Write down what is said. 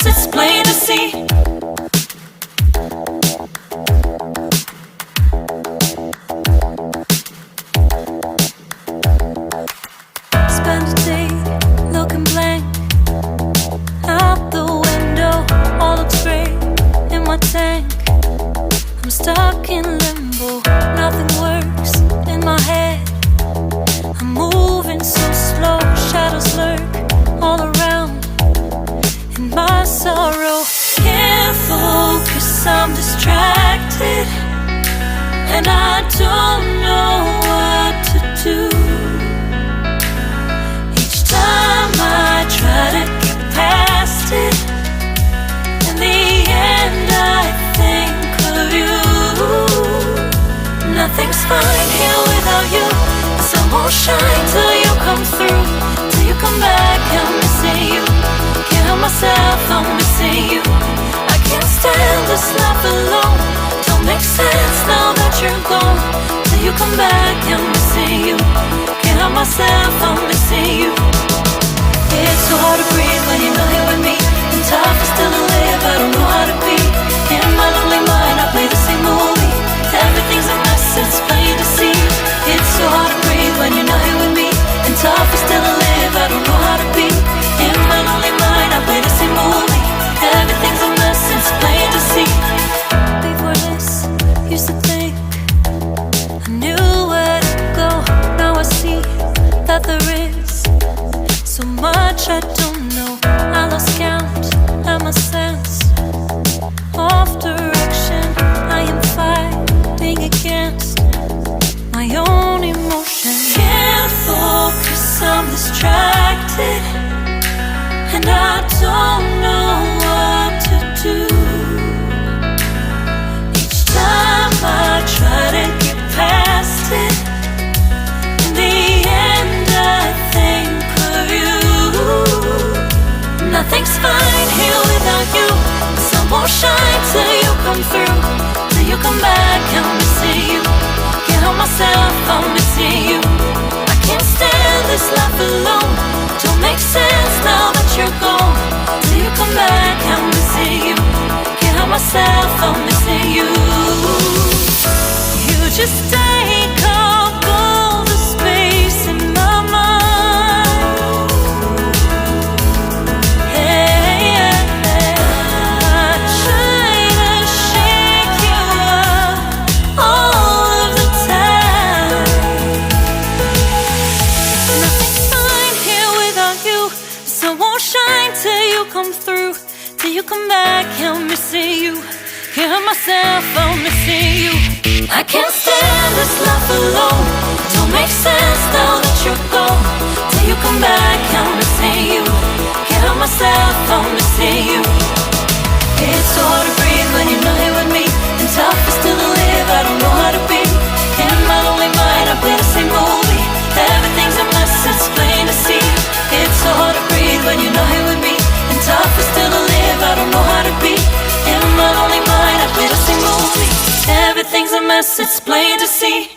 It's plain to see. Spend a day looking blank out the window. All looks great in my tank. I'm stuck in limbo. Nothing works in my head. I'm moving so slow. Shadows lurk all around. In my sorrow, can't focus, I'm distracted, and I don't know what to do. Each time I try to get past it, in the end I think of you. Nothing's fine here without you. The sun won't shine till you come through. Till you come back, I'm missing you. Can't help myself, I'm missing you. I can't stand this life alone. Don't make sense now that you're gone. Till you come back, I'm missing you. Can't help myself, I'm missing you. is so much I don't know. I lost count at my sense of direction. I am fighting against my own emotion. Can't focus, I'm distracted, and I don't know what to do. Each time I try to get past it, in the end I think of you. Nothing's fine here without you. The sun won't shine till you come through. Till you come back, I'm missing you. Can't help myself, I'm missing you. I can't stand this life alone. Don't make sense now that you're gone. Till you come back, I'm missing you. Can't help myself, I'm missing you. You just take up all the space in my mind. Hey, I try to shake you up all of the time. Nothing's fine here without you. The sun won't shine till you come through. Till you come back, I'm missing you. Can't help myself, I'm missing you. I can't stand this life alone. Don't make sense now that you're gone. Till you come back, I'm missing you. Can't help myself, I'm missing you. It's so hard to breathe when you're not here with me, and tough is still to live, I don't know how to be. In my lonely mind, I play the same movie. Everything's a mess, it's plain to see. It's so hard to breathe when you're not here with me, and tough is still to live, I don't know how to be. In my lonely mind, I play the same movie. Everything's a mess, it's plain to see.